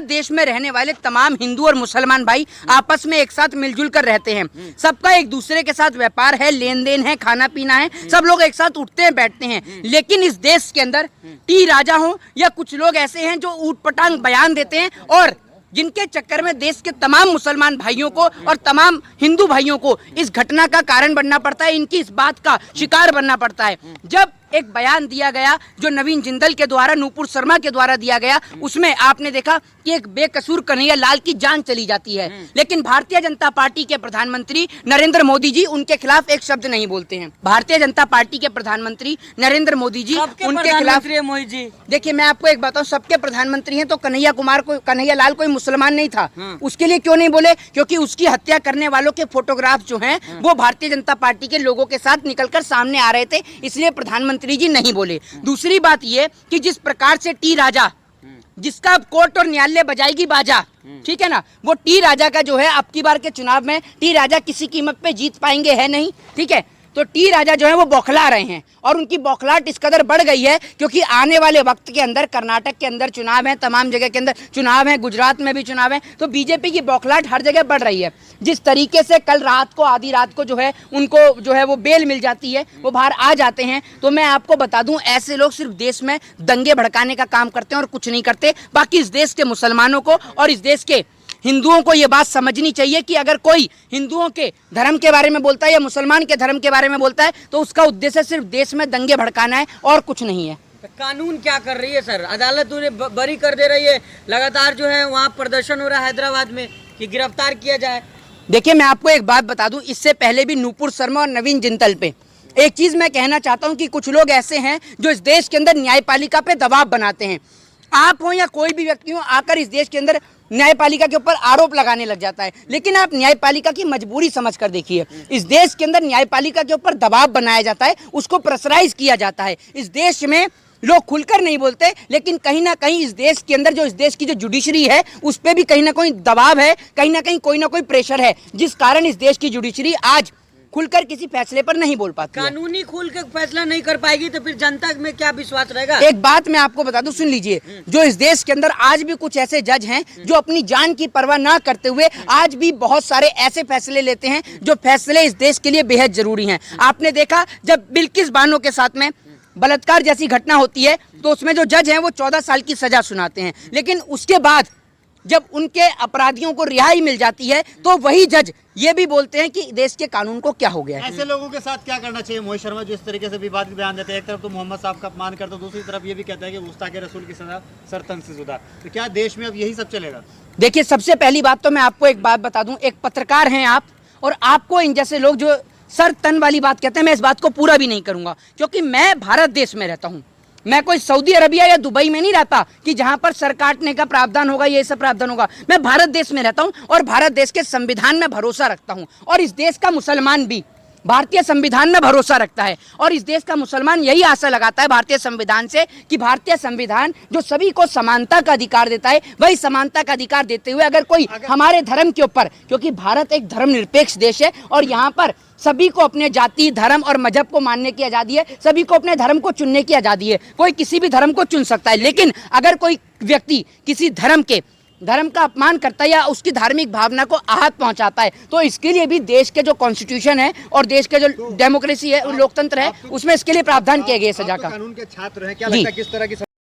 भारत देश में रहने वाले तमाम हिंदू और मुसलमान भाई आपस में एक साथ मिलजुल कर रहते हैं। सबका एक दूसरे के साथ व्यापार है, लेन देन है, खाना पीना है, सब लोग एक साथ उठते हैं बैठते हैं। लेकिन इस देश के अंदर टी राजा हो या कुछ लोग ऐसे हैं जो ऊटपटांग बयान देते हैं और जिनके चक्कर में देश के तमाम मुसलमान भाइयों को और तमाम हिंदू भाइयों को इस घटना का कारण बनना पड़ता है, इनकी इस बात का शिकार बनना पड़ता है। जब एक बयान दिया गया जो नवीन जिंदल के द्वारा, नूपुर शर्मा के द्वारा दिया गया, उसमें आपने देखा कि एक बेकसूर कन्हैया लाल की जान चली जाती है, लेकिन भारतीय जनता पार्टी के प्रधानमंत्री नरेंद्र मोदी जी उनके खिलाफ एक शब्द नहीं बोलते हैं। भारतीय जनता पार्टी के प्रधानमंत्री नरेंद्र मोदी जी उनके खिलाफ, मोहित जी देखिए मैं आपको एक बताऊं, सबके प्रधानमंत्री हैं तो कन्हैया लाल कोई मुसलमान नहीं था, उसके लिए क्यों नहीं बोले? क्योंकि उसकी हत्या करने वालों के फोटोग्राफ जो हैं वो भारतीय जनता पार्टी के लोगों के साथ निकलकर सामने आ रहे थे, इसलिए प्रधानमंत्री जी नहीं बोले। दूसरी बात ये कि जिस प्रकार से टी राजा, जिसका कोर्ट और न्यायालय बजाएगी बाजा, ठीक है ना, वो टी राजा का जो है अब की बार के चुनाव में टी राजा किसी कीमत पे जीत पाएंगे है नहीं, ठीक है। तो टी राजा जो है वो बौखला रहे हैं और उनकी बौखलाहट इस कदर बढ़ गई है क्योंकि आने वाले वक्त के अंदर कर्नाटक के अंदर चुनाव है, तमाम जगह के अंदर चुनाव है, गुजरात में भी चुनाव है, तो बीजेपी की बौखलाहट हर जगह बढ़ रही है। जिस तरीके से कल रात को, आधी रात को जो है उनको जो है वो बेल मिल जाती है, वो बाहर आ जाते हैं, तो मैं आपको बता दूं ऐसे लोग सिर्फ देश में दंगे भड़काने का काम करते हैं और कुछ नहीं करते। बाकी इस देश के मुसलमानों को और इस देश के हिंदुओं को ये बात समझनी चाहिए कि अगर कोई हिंदुओं के धर्म के बारे में बोलता है या मुसलमान के धर्म के बारे में बोलता है तो उसका उद्देश्य सिर्फ देश में दंगे भड़काना है और कुछ नहीं है। कानून क्या कर रही है सर? अदालत उन्हें बरी कर दे रही है, लगातार जो है वहाँ प्रदर्शन हो रहा है हैदराबाद में कि गिरफ्तार किया जाए। देखिए मैं आपको एक बात बता दूं, इससे पहले भी नूपुर शर्मा और नवीन जिंदल पे एक चीज मैं कहना चाहता हूं कि कुछ लोग ऐसे हैं जो इस देश के अंदर न्यायपालिका पे दबाव बनाते हैं। आप हो या कोई भी व्यक्ति हो आकर इस देश के अंदर न्यायपालिका के ऊपर आरोप लगाने लग जाता है, लेकिन आप न्यायपालिका की मजबूरी समझ कर देखिए। इस देश के अंदर न्यायपालिका के ऊपर दबाव बनाया जाता है, उसको प्रेशराइज किया जाता है। इस देश में लोग खुलकर नहीं बोलते, लेकिन कहीं ना कहीं इस देश के अंदर जो इस देश की जो जुडिशरी है उस पर भी कहीं ना कोई दबाव है, कहीं ना कहीं कोई ना कोई प्रेशर है, जिस कारण इस देश की जुडिशरी आज खुलकर किसी फैसले पर नहीं बोल पाती। कानूनी खुल के फैसला नहीं कर पाएगी तो फिर जनता में क्या विश्वास रहेगा? एक बात मैं आपको बता दूं, सुन लीजिए, जो इस देश के अंदर आज भी कुछ ऐसे जज हैं जो अपनी जान की परवाह ना करते हुए आज भी बहुत सारे ऐसे फैसले लेते हैं जो फैसले इस देश के लिए बेहद जरूरी हैं। आपने देखा जब बिल्किस बानो के साथ में बलात्कार जैसी घटना होती है तो उसमें जो जज हैं वो 14 साल की सजा सुनाते हैं, लेकिन उसके बाद जब उनके अपराधियों को रिहाई मिल जाती है तो वही जज ये भी बोलते हैं कि देश के कानून को क्या हो गया है। ऐसे लोगों के साथ क्या करना चाहिए? मोहित शर्मा जो इस तरीके से विवादित बयान देते हैं, एक तरफ तो मोहम्मद साहब का अपमान करते हैं, दूसरी तरफ ये भी कहता है कि गुस्ताखे रसूल की सजा सरतन से जुदा, तो क्या देश में अब यही सब चलेगा? देखिए सबसे पहली बात तो मैं आपको एक बात बता दूं, एक पत्रकार हैं आप और आपको इन जैसे लोग जो सर तन वाली बात कहते हैं, मैं इस बात को पूरा भी नहीं करूंगा क्योंकि मैं भारत देश में रहता हूं। मैं कोई सऊदी अरबिया या दुबई में नहीं रहता कि जहां पर सर काटने का प्रावधान होगा, ये सब प्रावधान होगा। मैं भारत देश में रहता हूं और भारत देश के संविधान में भरोसा रखता हूं और इस देश का मुसलमान भी भारतीय संविधान में भरोसा रखता है और इस देश का मुसलमान यही आशा लगाता है भारतीय संविधान से कि भारतीय संविधान जो सभी को समानता का अधिकार देता है, वही समानता का अधिकार देते हुए अगर कोई हमारे धर्म के ऊपर, क्योंकि भारत एक धर्मनिरपेक्ष देश है और यहाँ पर सभी को अपने जाति, धर्म और मजहब को मानने की आज़ादी है, सभी को अपने धर्म को चुनने की आज़ादी है, कोई किसी भी धर्म को चुन सकता है। लेकिन अगर कोई व्यक्ति किसी धर्म का अपमान करता है या उसकी धार्मिक भावना को आहत पहुंचाता है तो इसके लिए भी देश के जो कॉन्स्टिट्यूशन है और देश के जो डेमोक्रेसी है, लोकतंत्र है, उसमें इसके लिए प्रावधान किया गया सजा का। कानून के छात्र हैं, क्या लगता है किस तरह की